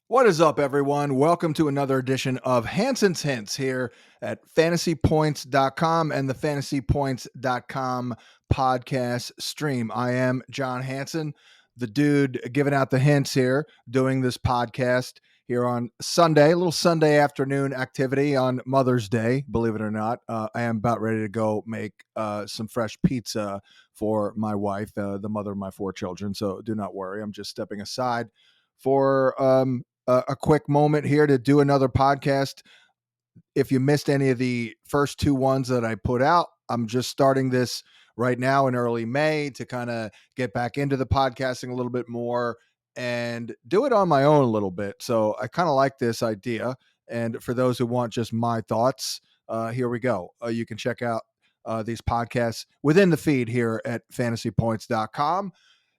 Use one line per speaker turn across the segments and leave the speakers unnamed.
What is up, everyone? Welcome to another edition of Hansen's Hints here at fantasypoints.com and the fantasypoints.com podcast stream. I am John Hansen, the dude giving out the hints here, doing this podcast here on Sunday, a little Sunday afternoon activity on Mother's Day, believe it or not. I am about ready to go make some fresh pizza for my wife, the mother of my 4 children. So do not worry. I'm just stepping aside for a quick moment here to do another podcast. If you missed any of the first 2 ones that I put out, I'm just starting this right now in early May to kind of get back into the podcasting a little bit more and do it on my own a little bit. So I kind of like this idea. And for those who want just my thoughts, here we go. You can check out these podcasts within the feed here at fantasypoints.com.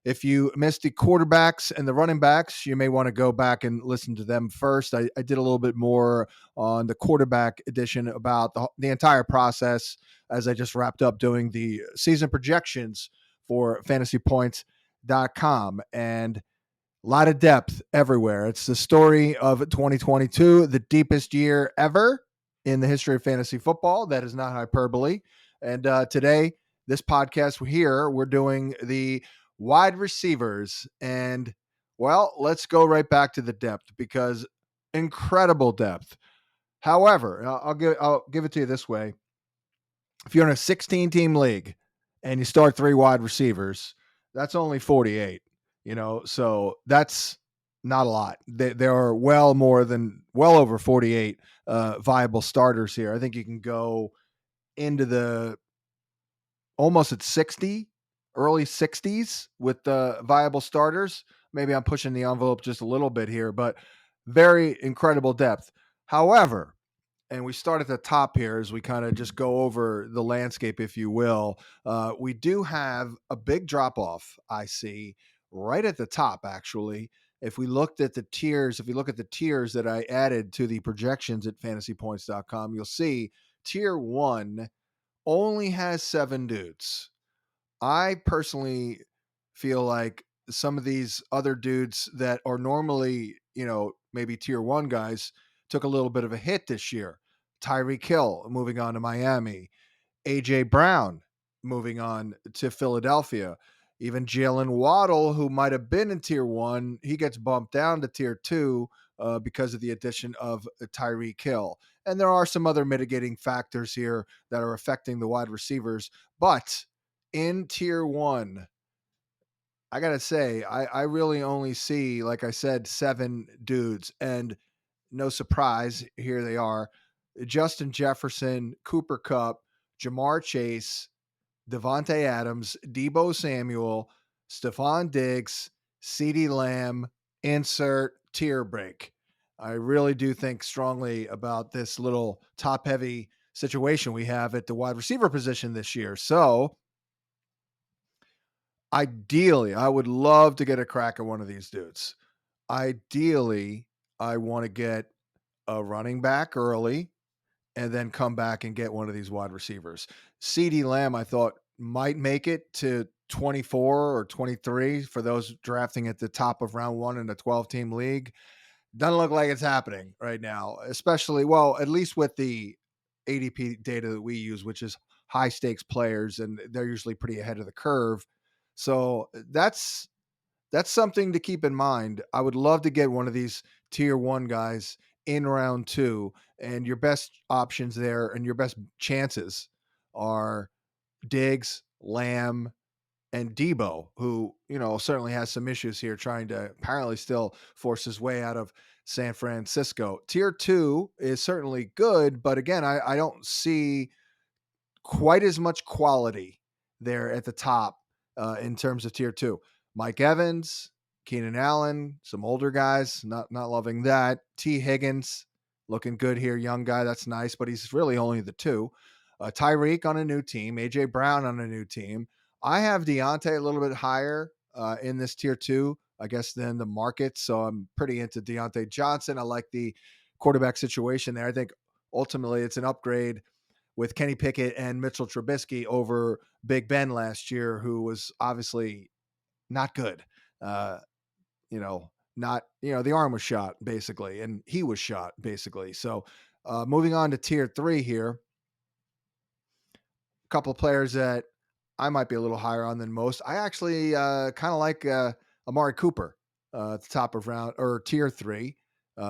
If you missed the quarterbacks and the running backs, you may want to go back and listen to them first. I did a little bit more on the quarterback edition about the entire process as I just wrapped up doing the season projections for fantasypoints.com. And a lot of depth everywhere. It's the story of 2022, the deepest year ever in the history of fantasy football. That is not hyperbole. And today, this podcast here, we're doing the wide receivers. And, well, let's go right back to the depth because incredible depth. However, I'll give it to you this way. If you're in a 16-team league and you start 3 wide receivers, that's only 48. So that's not a lot. There are well over 48 viable starters here. I think you can go into the almost at 60, early 60s with the viable starters. Maybe I'm pushing the envelope just a little bit here, but very incredible depth. However, and we start at the top here as we kind of just go over the landscape, if you will. We do have a big drop off, I see, right at the top, actually. If we looked at the tiers, if you look at the tiers that I added to the projections at fantasypoints.com, you'll see tier 1 only has 7 dudes. I personally feel like some of these other dudes that are normally, maybe tier 1 guys took a little bit of a hit this year. Tyreek Hill moving on to Miami, AJ Brown moving on to Philadelphia, even Jalen Waddle, who might have been in tier 1, he gets bumped down to tier 2 because of the addition of Tyreek Hill. And there are some other mitigating factors here that are affecting the wide receivers. But in tier 1, I got to say, I really only see, like I said, 7 dudes. And no surprise, here they are: Justin Jefferson, Cooper Kupp, Jamar Chase, Devontae Adams, Deebo Samuel, Stephon Diggs, CeeDee Lamb, insert tier break. I really do think strongly about this little top heavy situation we have at the wide receiver position this year. So, ideally, I would love to get a crack at one of these dudes. Ideally, I want to get a running back early and then come back and get one of these wide receivers. CeeDee Lamb, I thought, might make it to 24 or 23 for those drafting at the top of round 1 in a 12-team league. Doesn't look like it's happening right now, especially, well, at least with the ADP data that we use, which is high stakes players, and they're usually pretty ahead of the curve. So that's something to keep in mind. I would love to get one of these tier 1 guys in round 2, and your best options there and your best chances are Diggs, Lamb, and Deebo, who, certainly has some issues here trying to apparently still force his way out of San Francisco. Tier 2 is certainly good, but again, I don't see quite as much quality there at the top in terms of tier 2. Mike Evans, Keenan Allen, some older guys, not loving that. T. Higgins, looking good here, young guy, that's nice, but he's really only the 2. Tyreek on a new team, AJ Brown on a new team. I have Deontay a little bit higher in this tier 2, I guess, than the market. So I'm pretty into Deontay Johnson. I like the quarterback situation there. I think ultimately it's an upgrade with Kenny Pickett and Mitchell Trubisky over Big Ben last year, who was obviously not good. Uh, not, the arm was shot basically, and he was shot basically. So moving on to tier 3 here, a couple of players that I might be a little higher on than most. I actually kind of like Amari Cooper at the top of round or tier 3.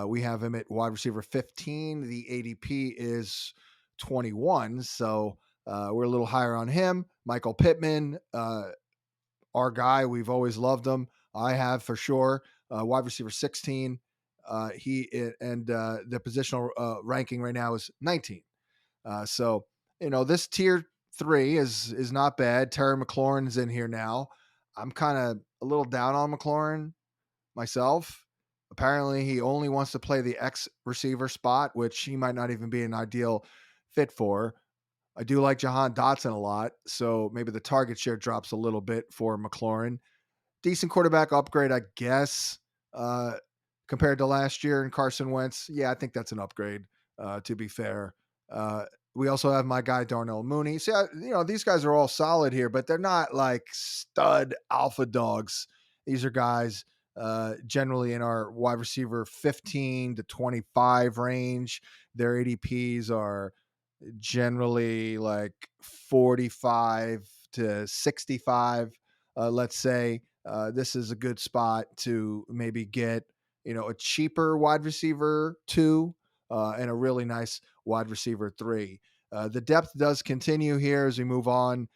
We have him at wide receiver 15. The ADP is 21, so we're a little higher on him. Michael Pittman, our guy, we've always loved him. I have for sure. Wide receiver 16. The positional ranking right now is 19. So this tier 3 is not bad. Terry McLaurin's in here now. I'm kind of a little down on McLaurin myself. Apparently, he only wants to play the X receiver spot, which he might not even be an ideal fit for. I do like Johan Dotson a lot, so maybe the target share drops a little bit for McLaurin. Decent quarterback upgrade, I guess, uh, compared to last year and Carson Wentz. Yeah, I think that's an upgrade, to be fair. Uh, we also have my guy, Darnell Mooney. See, these guys are all solid here, but they're not like stud alpha dogs. These are guys generally in our wide receiver 15 to 25 range. Their ADPs are generally like 45 to 65, let's say. This is a good spot to maybe get, a cheaper wide receiver 2 and a really nice wide receiver 3. The depth does continue here as we move on.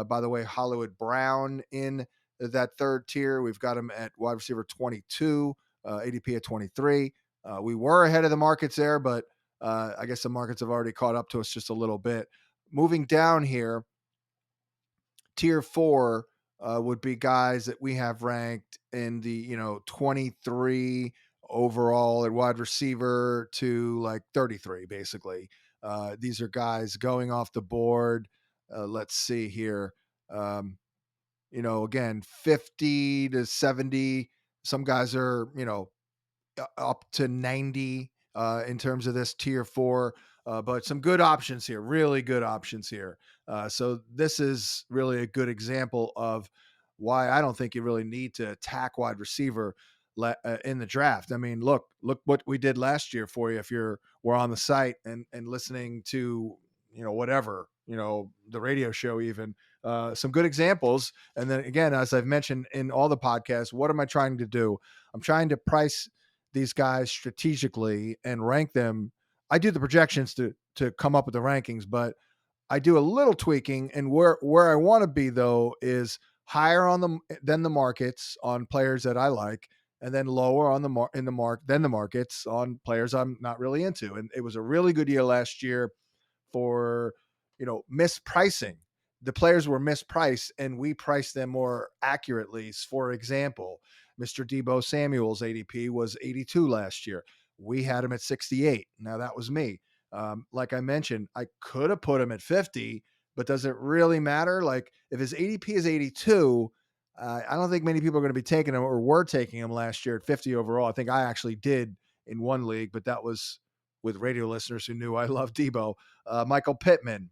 By the way, Hollywood Brown in that third tier. We've got him at wide receiver 22, ADP at 23. We were ahead of the markets there, but I guess the markets have already caught up to us just a little bit. Moving down here, tier 4 would be guys that we have ranked in the 23 overall at wide receiver to like 33 basically. These are guys going off the board. Let's see here. Again, 50 to 70. Some guys are up to 90 in terms of this tier 4, but some good options here, really good options here. So this is really a good example of why I don't think you really need to attack wide receiver in the draft. I mean, look what we did last year for you. If we're on the site and listening to whatever, the radio show even, some good examples. And then again, as I've mentioned in all the podcasts, what am I trying to do? I'm trying to price these guys strategically and rank them. I do the projections to come up with the rankings, but I do a little tweaking. And where I want to be though is higher on them than the markets on players that I like, and then lower on the markets on players I'm not really into. And it was a really good year last year for mispricing. The players were mispriced and we priced them more accurately. For example, Mr. Deebo Samuel's ADP was 82 last year. We had him at 68. Now that was me. Like I mentioned, I could have put him at 50, but does it really matter? Like if his ADP is 82, I don't think many people are going to be taking him or were taking him last year at 50 overall. I think I actually did in one league, but that was with radio listeners who knew I love Deebo. Michael Pittman,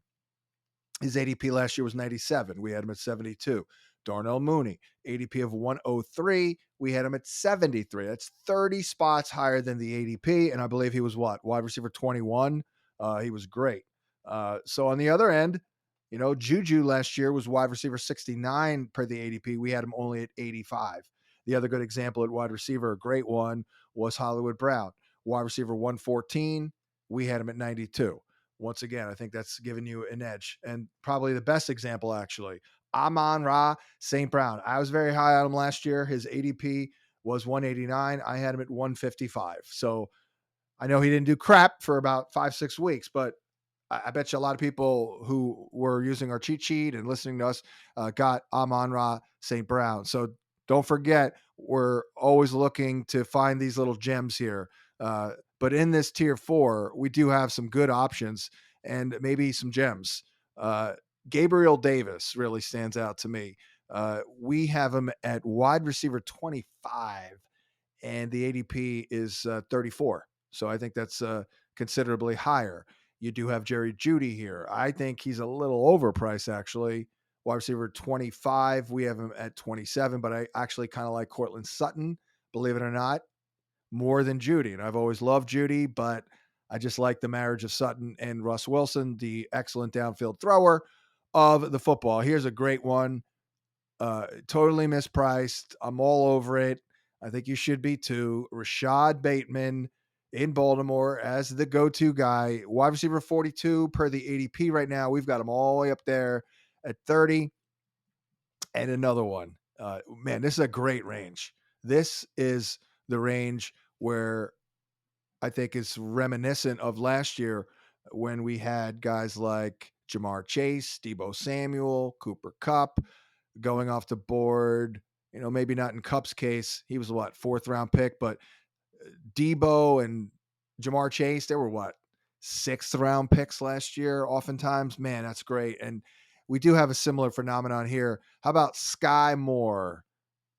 his ADP last year was 97. We had him at 72. Darnell Mooney, ADP of 103. We had him at 73. That's 30 spots higher than the ADP. And I believe he was what? Wide receiver 21. He was great. So on the other end, Juju last year was wide receiver 69 per the ADP. We had him only at 85. The other good example at wide receiver, a great one, was Hollywood Brown. Wide receiver 114. We had him at 92. Once again, I think that's giving you an edge. And probably the best example, actually, Amon-Ra St. Brown. I was very high on him last year. His ADP was 189. I had him at 155. So I know he didn't do crap for about 5-6 weeks, but I bet you a lot of people who were using our cheat sheet and listening to us got Amon-Ra St. Brown. So don't forget, we're always looking to find these little gems here. But in this tier 4, we do have some good options and maybe some gems. Gabriel Davis really stands out to me. We have him at wide receiver 25, and the ADP is 34. So I think that's considerably higher. You do have Jerry Jeudy here. I think he's a little overpriced, actually. Wide receiver 25. We have him at 27, but I actually kind of like Cortland Sutton, believe it or not. more than Judy. And I've always loved Judy, but I just like the marriage of Sutton and Russ Wilson, the excellent downfield thrower of the football. Here's a great one. Totally mispriced. I'm all over it. I think you should be too. Rashad Bateman in Baltimore as the go-to guy, wide receiver 42 per the ADP right now. We've got him all the way up there at 30. And another one. Man, this is a great range. This is the range where I think is reminiscent of last year when we had guys like Jamar Chase, Deebo Samuel, Cooper Kupp going off the board. Maybe not in Kupp's case. He was what, fourth round pick, but Deebo and Jamar Chase, they were what, sixth round picks last year, oftentimes. Man, that's great. And we do have a similar phenomenon here. How about Skye Moore?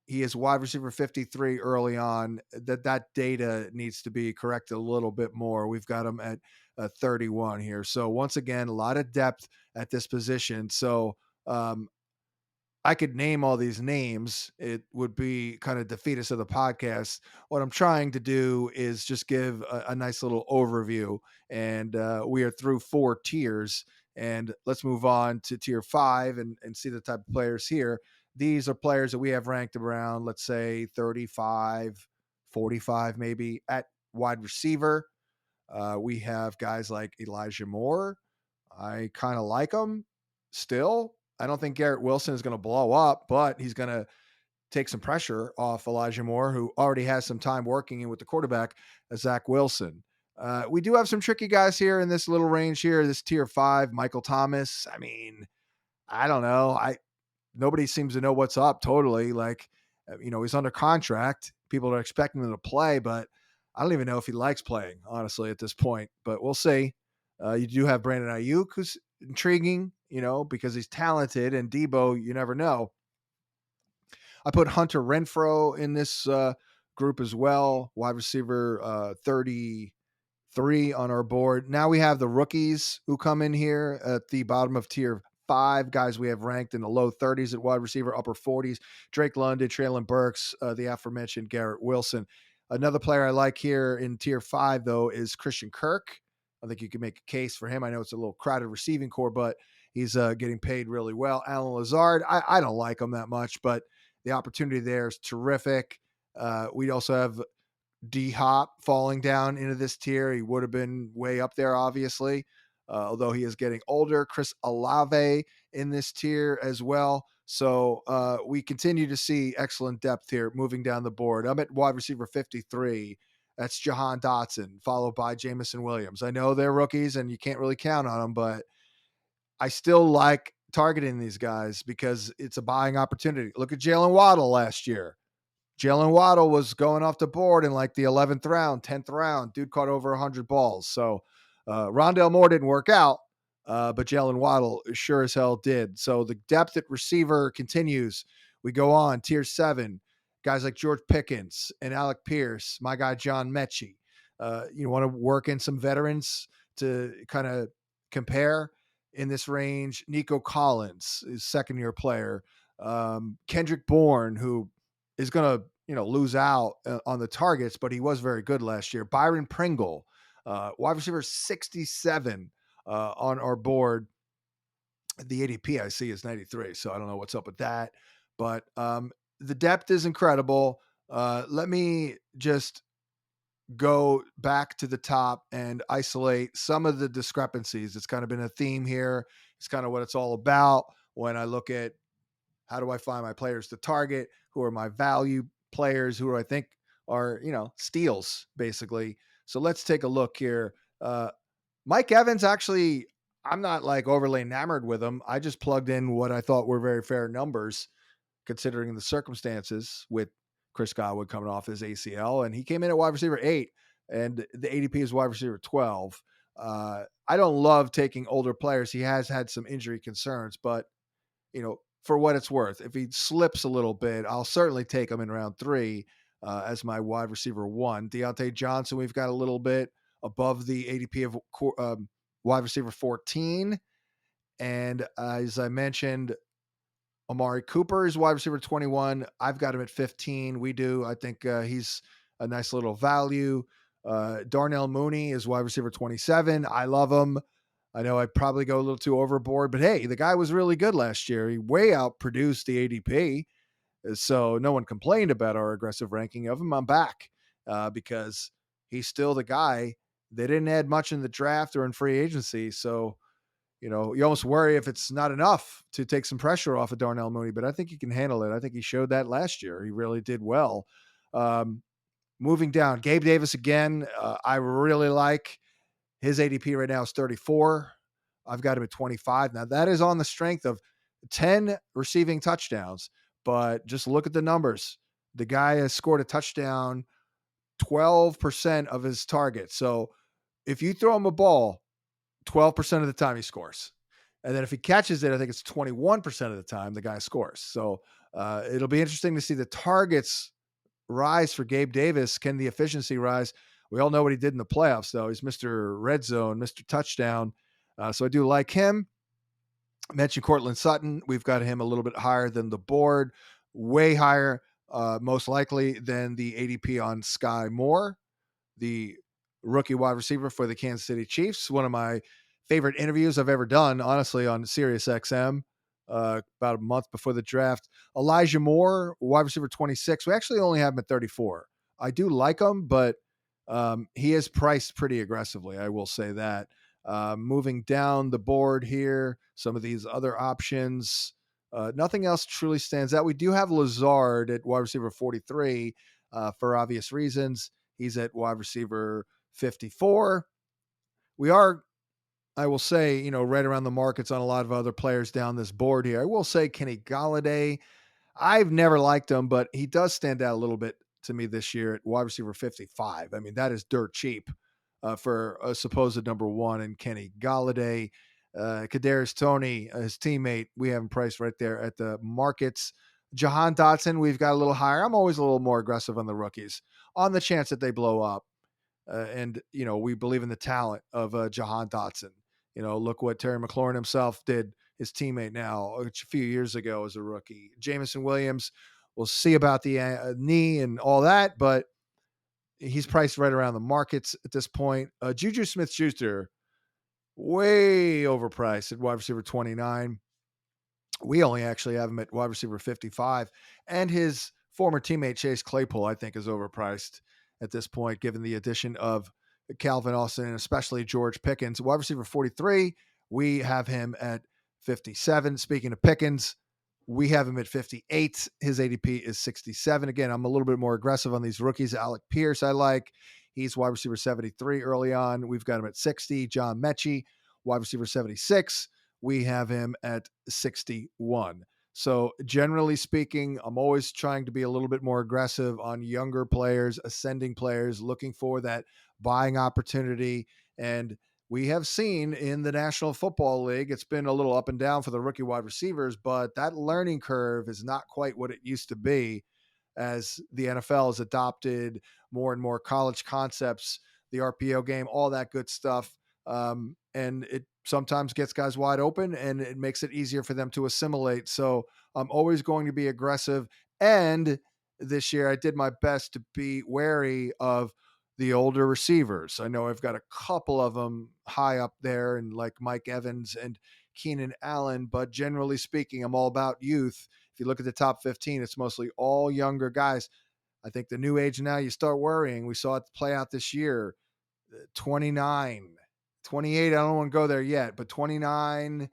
He is wide receiver 53 early on. That data needs to be corrected a little bit more. We've got him at 31 here. So once again, a lot of depth at this position. So I could name all these names. It would be kind of defeatist of the podcast. What I'm trying to do is just give a nice little overview. And we are through 4 tiers. And let's move on to tier 5 and see the type of players here. These are players that we have ranked around, let's say 35, 45 maybe at wide receiver. We have guys like Elijah Moore. I kind of like him still. I don't think Garrett Wilson is going to blow up, but he's going to take some pressure off Elijah Moore, who already has some time working in with the quarterback, Zach Wilson. We do have some tricky guys here in this little range here, this tier 5, Michael Thomas. I mean, I don't know. Nobody seems to know what's up totally. Like, he's under contract. People are expecting him to play, but I don't even know if he likes playing, honestly, at this point. But we'll see. You do have Brandon Ayuk, who's intriguing, because he's talented, and Deebo, you never know. I put Hunter Renfrow in this group as well, wide receiver 33 on our board. Now we have the rookies who come in here at the bottom of tier 5, guys we have ranked in the low 30s at wide receiver, upper 40s. Drake London, Traylon Burks, the aforementioned Garrett Wilson. Another player I like here in tier 5, though, is Christian Kirk. I think you can make a case for him. I know it's a little crowded receiving core, but he's getting paid really well. Alan Lazard, I don't like him that much, but the opportunity there is terrific. We also have D-Hop falling down into this tier. He would have been way up there, obviously, although he is getting older. Chris Olave in this tier as well. So we continue to see excellent depth here moving down the board. I'm at wide receiver 53. That's Johan Dotson, followed by Jamison Williams. I know they're rookies and you can't really count on them, but I still like targeting these guys because it's a buying opportunity. Look at Jalen Waddle last year. Jalen Waddle was going off the board in like the 11th round, 10th round. Dude caught over 100 balls. So Rondale Moore didn't work out, but Jalen Waddle sure as hell did. So the depth at receiver continues. We go on, tier 7. Guys like George Pickens and Alec Pierce, my guy John Mechie. You want to work in some veterans to kind of compare in this range. Nico Collins is second-year player. Kendrick Bourne, who is going to, lose out on the targets, but he was very good last year. Byron Pringle, wide receiver 67 on our board. The ADP I see is 93, so I don't know what's up with that. But the depth is incredible. Let me just go back to the top and isolate some of the discrepancies. It's kind of been a theme here. It's kind of what it's all about when I look at how do I find my players to target, who are my value players, who do I think are, steals, basically. So let's take a look here. Mike Evans, actually, I'm not like overly enamored with him. I just plugged in what I thought were very fair numbers considering the circumstances with Chris Godwin coming off his ACL, and he came in at wide receiver 8, and the ADP is wide receiver 12. I don't love taking older players. He has had some injury concerns, but for what it's worth, if he slips a little bit, I'll certainly take him in round 3 as my wide receiver 1. Deontay Johnson, we've got a little bit above the ADP of wide receiver 14. And as I mentioned, Amari Cooper is wide receiver 21. I've got him at 15. We do. I think he's a nice little value. Darnell Mooney is wide receiver 27. I love him. I know I'd probably go a little too overboard, but hey, the guy was really good last year. He way outproduced the ADP. So no one complained about our aggressive ranking of him. I'm back because he's still the guy. They didn't add much in the draft or in free agency. So, you almost worry if it's not enough to take some pressure off of Darnell Mooney, but I think he can handle it. I think he showed that last year. He really did well. Moving down, Gabe Davis again. I really like his ADP right now is 34. I've got him at 25. Now that is on the strength of 10 receiving touchdowns, but just look at the numbers. The guy has scored a touchdown 12% of his targets. So if you throw him a ball 12% of the time, he scores. And then if he catches it, I think it's 21% of the time the guy scores. So it'll be interesting to see the targets rise for Gabe Davis. Can the efficiency rise? We all know what he did in the playoffs, though. He's Mr. Red Zone, Mr. Touchdown. So I do like him. I mentioned Cortland Sutton. We've got him a little bit higher than the board, way higher, most likely than the ADP on Skye Moore, the rookie wide receiver for the Kansas City Chiefs. One of my favorite interviews I've ever done, honestly, on Sirius XM. About a month before the draft. Elijah Moore, wide receiver 26. We actually only have him at 34. I do like him, but he is priced pretty aggressively. I will say that. Moving down the board here, some of these other options, nothing else truly stands out. We do have Lazard at wide receiver 43 for obvious reasons. He's at wide receiver 54. We are, I will say, right around the markets on a lot of other players down this board here. I will say Kenny Golladay. I've never liked him, but he does stand out a little bit to me this year at wide receiver 55. I mean, that is dirt cheap for a supposed number one in Kenny Golladay. Kadarius Toney, his teammate, we have him priced right there at the markets. Johan Dotson, we've got a little higher. I'm always a little more aggressive on the rookies on the chance that they blow up. And we believe in the talent of Johan Dotson. Look what Terry McLaurin himself did, his teammate now, a few years ago as a rookie. Jameson Williams, we'll see about the knee and all that, but he's priced right around the markets at this point. Juju Smith-Schuster, way overpriced at wide receiver 29. We only actually have him at wide receiver 55. And his former teammate, Chase Claypool, I think is overpriced at this point, given the addition of Calvin Austin and especially George Pickens. Wide receiver 43, we have him at 57. Speaking of Pickens, we have him at 58. His ADP is 67. Again, I'm a little bit more aggressive on these rookies. Alec Pierce, I like. He's wide receiver 73 early on. We've got him at 60. John Mechie, wide receiver 76. We have him at 61. So generally speaking, I'm always trying to be a little bit more aggressive on younger players, ascending players, looking for that buying opportunity. And we have seen in the National Football League, it's been a little up and down for the rookie wide receivers, but that learning curve is not quite what it used to be as the NFL has adopted more and more college concepts, the RPO game, all that good stuff. And it sometimes gets guys wide open and it makes it easier for them to assimilate. So I'm always going to be aggressive. And this year I did my best to be wary of the older receivers. I know I've got a couple of them high up there and like Mike Evans and Keenan Allen, but generally speaking, I'm all about youth. If you look at the top 15, it's mostly all younger guys. I think the new age now, you start worrying. We saw it play out this year. 29, 28, I don't want to go there yet, but 29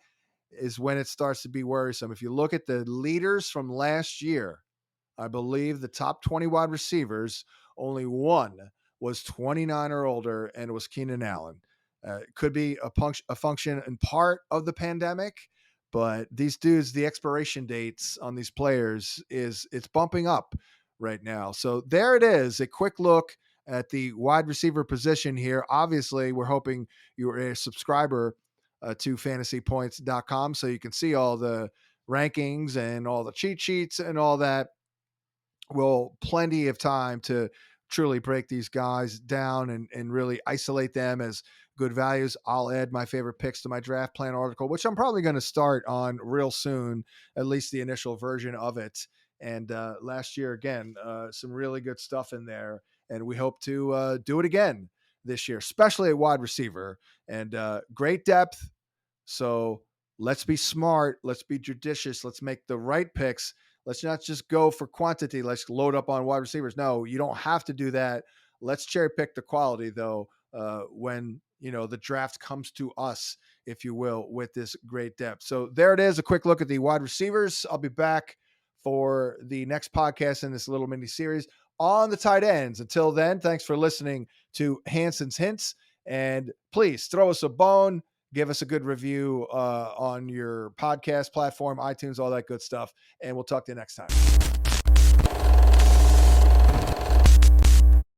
is when it starts to be worrisome. If you look at the leaders from last year, I believe the top 20 wide receivers, only one was 29 or older, and it was Keenan Allen. It could be a function in part of the pandemic, but these dudes, the expiration dates on these players it's bumping up right now. So there it is, a quick look at the wide receiver position here. Obviously, we're hoping you're a subscriber to fantasypoints.com so you can see all the rankings and all the cheat sheets and all that. Well, plenty of time to truly break these guys down and really isolate them as good values. I'll add my favorite picks to my draft plan article, which I'm probably going to start on real soon, at least the initial version of it. And last year, again, some really good stuff in there. and we hope to do it again this year, especially at wide receiver. And great depth. So let's be smart. Let's be judicious. Let's make the right picks. Let's not just go for quantity. Let's load up on wide receivers. No, you don't have to do that. Let's cherry pick the quality, though, when the draft comes to us, if you will, with this great depth. So there it is, a quick look at the wide receivers. I'll be back for the next podcast in this little mini series on the tight ends. Until then, thanks for listening to Hansen's Hints, and please throw us a bone. Give us a good review on your podcast platform, iTunes, all that good stuff. And we'll talk to you next time.